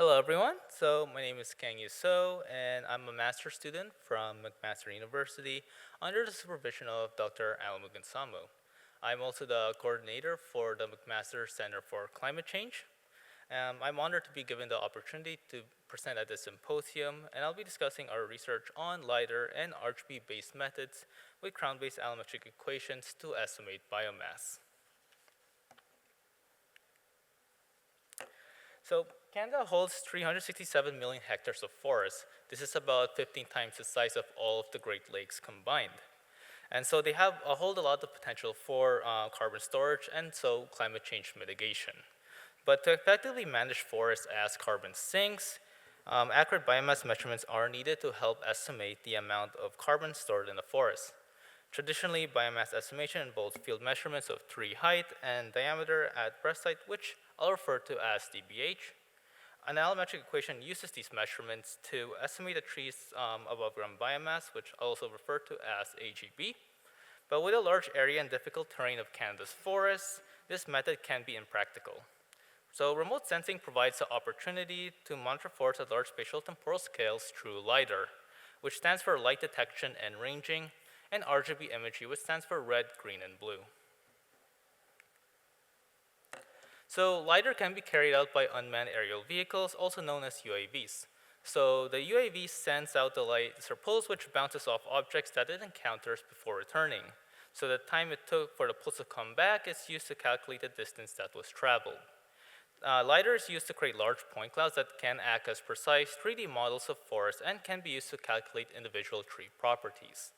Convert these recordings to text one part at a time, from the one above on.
Hello, everyone. So my name is Kangyu So, and I'm a master's student from McMaster University under the supervision of Dr. Alamugan Samu. I'm also the coordinator for the McMaster Center for Climate Change. I'm honored to be given the opportunity to present at this symposium, and I'll be discussing our research on LIDAR and RGB-based methods with crown-based allometric equations to estimate biomass. So Canada holds 367 million hectares of forest. This is about 15 times the size of all of the Great Lakes combined. And so they have hold a lot of potential for carbon storage and so climate change mitigation. But to effectively manage forests as carbon sinks, accurate biomass measurements are needed to help estimate the amount of carbon stored in the forest. Traditionally, biomass estimation involves field measurements of tree height and diameter at breast height, which I'll refer to as dBH. An allometric equation uses these measurements to estimate a tree's above ground biomass, which I'll also refer to as AGB. But with a large area and difficult terrain of Canada's forests, this method can be impractical. So remote sensing provides the opportunity to monitor forests at large spatial temporal scales through LIDAR, which stands for light detection and ranging, and RGB imagery, which stands for red, green, and blue. So LIDAR can be carried out by unmanned aerial vehicles, also known as UAVs. So the UAV sends out the light pulse, which bounces off objects that it encounters before returning. So the time it took for the pulse to come back is used to calculate the distance that was traveled. LIDAR is used to create large point clouds that can act as precise 3D models of forests and can be used to calculate individual tree properties.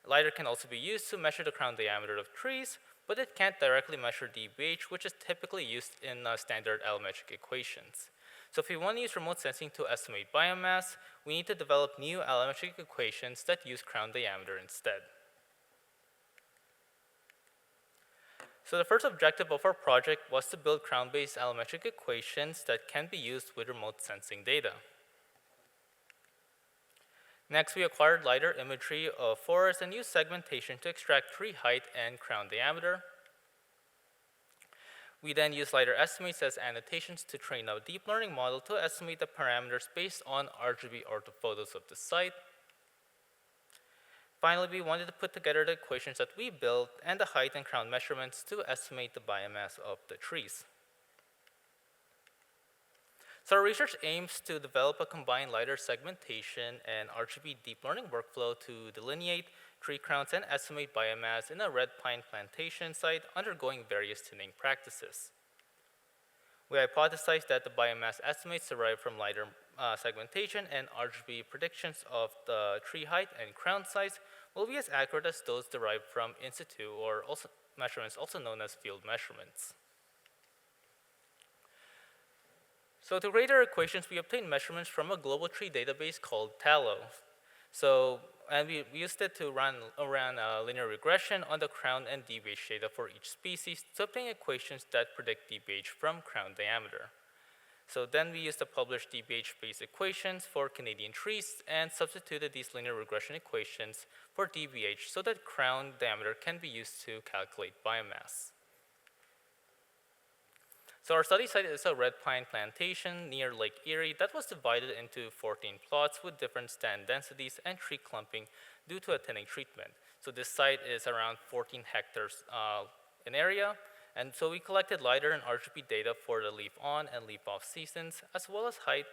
LIDAR can also be used to measure the crown diameter of trees, but it can't directly measure dBH, which is typically used in standard allometric equations. So if we want to use remote sensing to estimate biomass, we need to develop new allometric equations that use crown diameter instead. So the first objective of our project was to build crown-based allometric equations that can be used with remote sensing data. Next, we acquired LIDAR imagery of forests and used segmentation to extract tree height and crown diameter. We then used LIDAR estimates as annotations to train a deep learning model to estimate the parameters based on RGB orthophotos of the site. Finally, we wanted to put together the equations that we built and the height and crown measurements to estimate the biomass of the trees. So our research aims to develop a combined LIDAR segmentation and RGB deep learning workflow to delineate tree crowns and estimate biomass in a red pine plantation site undergoing various thinning practices. We hypothesized that the biomass estimates derived from LIDAR segmentation and RGB predictions of the tree height and crown size will be as accurate as those derived from in situ or also measurements, also known as field measurements. So to create our equations, we obtained measurements from a global tree database called Tallow. And we used it to run a linear regression on the crown and dBH data for each species to obtain equations that predict dBH from crown diameter. So then we used the published dBH-based equations for Canadian trees and substituted these linear regression equations for dBH so that crown diameter can be used to calculate biomass. So our study site is a red pine plantation near Lake Erie that was divided into 14 plots with different stand densities and tree clumping due to a thinning treatment. So this site is around 14 hectares in area. And so we collected LIDAR and RGB data for the leaf on and leaf off seasons, as well as height,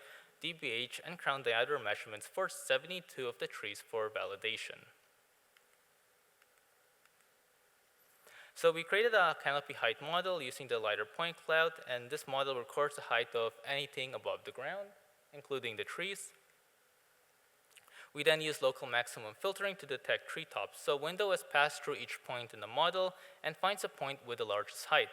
dBH, and crown diameter measurements for 72 of the trees for validation. So we created a canopy height model using the LIDAR point cloud, and this model records the height of anything above the ground, including the trees. We then use local maximum filtering to detect treetops. So window is passed through each point in the model and finds a point with the largest height.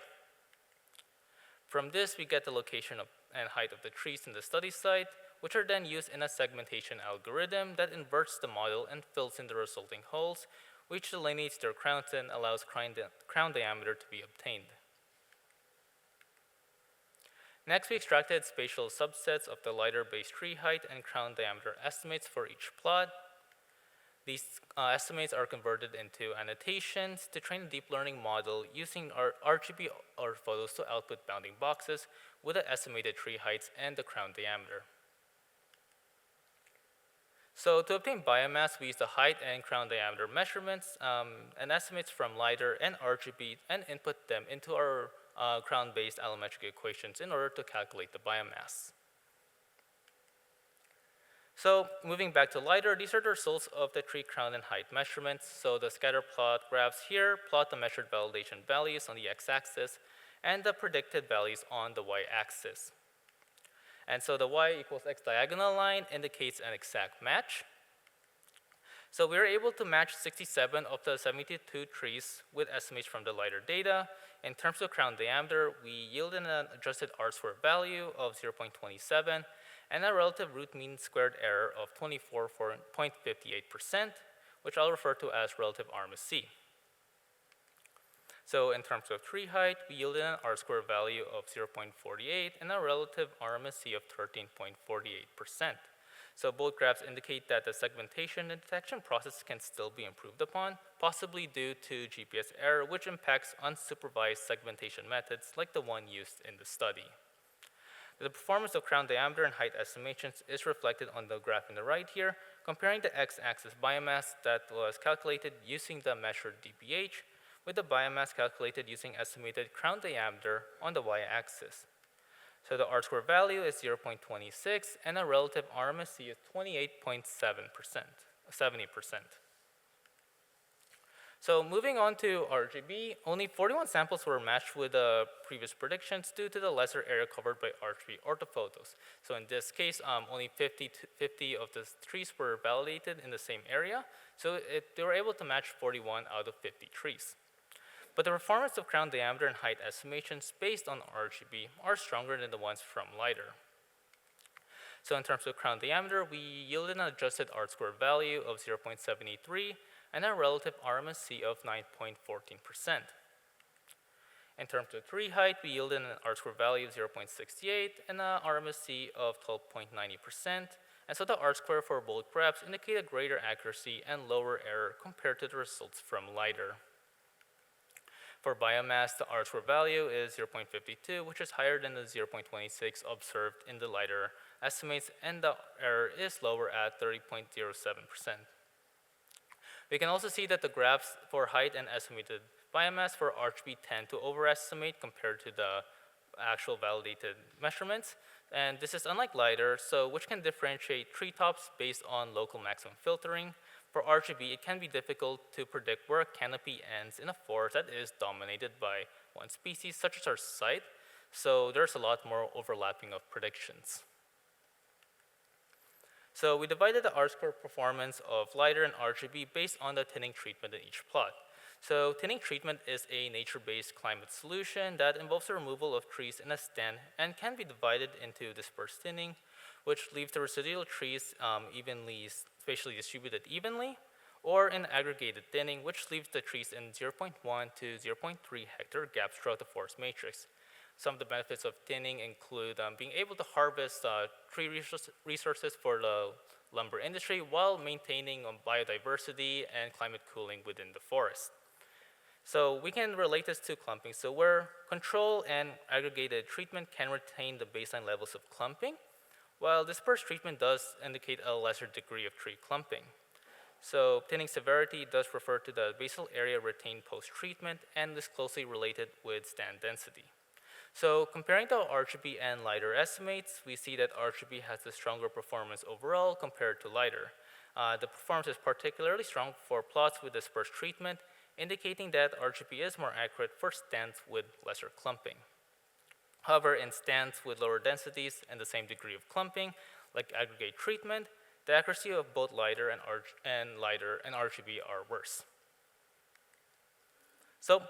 From this, we get the location and height of the trees in the study site, which are then used in a segmentation algorithm that inverts the model and fills in the resulting holes, which delineates their crowns and allows crown diameter to be obtained. Next, we extracted spatial subsets of the LIDAR-based tree height and crown diameter estimates for each plot. These estimates are converted into annotations to train a deep learning model using our RGB or photos to output bounding boxes with the estimated tree heights and the crown diameter. So to obtain biomass, we use the height and crown diameter measurements and estimates from LIDAR and RGB and input them into our crown-based allometric equations in order to calculate the biomass. So moving back to LIDAR, these are the results of the tree crown and height measurements. So the scatter plot graphs here plot the measured validation values on the x-axis and the predicted values on the y-axis. And so the y equals x diagonal line indicates an exact match. So we were able to match 67 of the 72 trees with estimates from the LIDAR data. In terms of crown diameter, we yielded an adjusted R-squared value of 0.27 and a relative root mean squared error of 24.58%, which I'll refer to as relative RMSE. So in terms of tree height, we yielded an R-squared value of 0.48 and a relative RMSE of 13.48%. So both graphs indicate that the segmentation and detection process can still be improved upon, possibly due to GPS error, which impacts unsupervised segmentation methods like the one used in the study. The performance of crown diameter and height estimations is reflected on the graph on the right here, comparing the x-axis biomass that was calculated using the measured dPH with the biomass calculated using estimated crown diameter on the y-axis. So the R-squared value is 0.26 and a relative RMSE is 28.7%, 70%. So moving on to RGB, only 41 samples were matched with the previous predictions due to the lesser area covered by RGB orthophotos. So in this case, only 50 of the trees were validated in the same area. So they were able to match 41 out of 50 trees. But the performance of crown diameter and height estimations based on RGB are stronger than the ones from LIDAR. So in terms of crown diameter, we yielded an adjusted R-squared value of 0.73 and a relative RMSE of 9.14%. In terms of tree height, we yielded an R-squared value of 0.68 and an RMSE of 12.90%. And so the R-squared for both graphs indicate a greater accuracy and lower error compared to the results from LIDAR. For biomass, the R-squared value is 0.52, which is higher than the 0.26 observed in the LIDAR estimates, and the error is lower at 30.07%. We can also see that the graphs for height and estimated biomass for RGB tend to overestimate compared to the actual validated measurements. And this is unlike LIDAR, which can differentiate treetops based on local maximum filtering. For RGB, it can be difficult to predict where a canopy ends in a forest that is dominated by one species, such as our site. So there's a lot more overlapping of predictions. So we divided the R-squared performance of LIDAR and RGB based on the thinning treatment in each plot. So thinning treatment is a nature-based climate solution that involves the removal of trees in a stand and can be divided into dispersed thinning, which leaves the residual trees spatially distributed evenly, or in aggregated thinning, which leaves the trees in 0.1 to 0.3 hectare gaps throughout the forest matrix. Some of the benefits of thinning include being able to harvest tree resources for the lumber industry while maintaining biodiversity and climate cooling within the forest. So we can relate this to clumping. So where control and aggregated treatment can retain the baseline levels of clumping, while dispersed treatment does indicate a lesser degree of tree clumping. So thinning severity does refer to the basal area retained post-treatment and is closely related with stand density. So comparing the RGB and LIDAR estimates, we see that RGB has a stronger performance overall compared to LIDAR. The performance is particularly strong for plots with dispersed treatment, indicating that RGB is more accurate for stands with lesser clumping. However, in stands with lower densities and the same degree of clumping, like aggregate treatment, the accuracy of both LIDAR and RGB are worse. So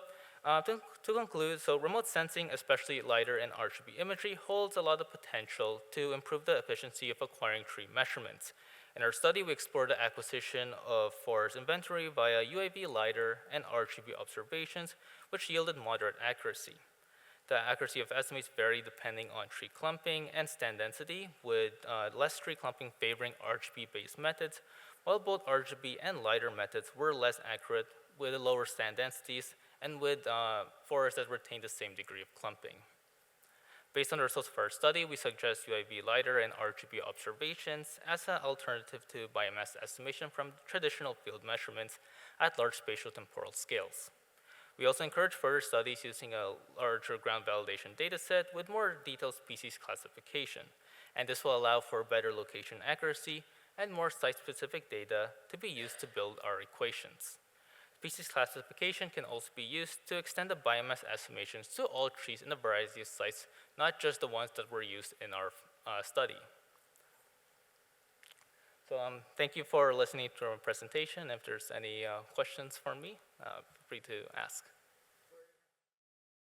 to conclude, remote sensing, especially LIDAR and RGB imagery, holds a lot of potential to improve the efficiency of acquiring tree measurements. In our study, we explored the acquisition of forest inventory via UAV LIDAR and RGB observations, which yielded moderate accuracy. The accuracy of estimates vary depending on tree clumping and stand density, with less tree clumping favoring RGB-based methods, while both RGB and LIDAR methods were less accurate with lower stand densities and with forests that retain the same degree of clumping. Based on the results of our study, we suggest UIV LIDAR and RGB observations as an alternative to biomass estimation from traditional field measurements at large spatial temporal scales. We also encourage further studies using a larger ground validation dataset with more detailed species classification, and this will allow for better location accuracy and more site-specific data to be used to build our equations. Species classification can also be used to extend the biomass estimations to all trees in a variety of sites, not just the ones that were used in our study. So thank you for listening to our presentation. If there's any questions for me, feel free to ask.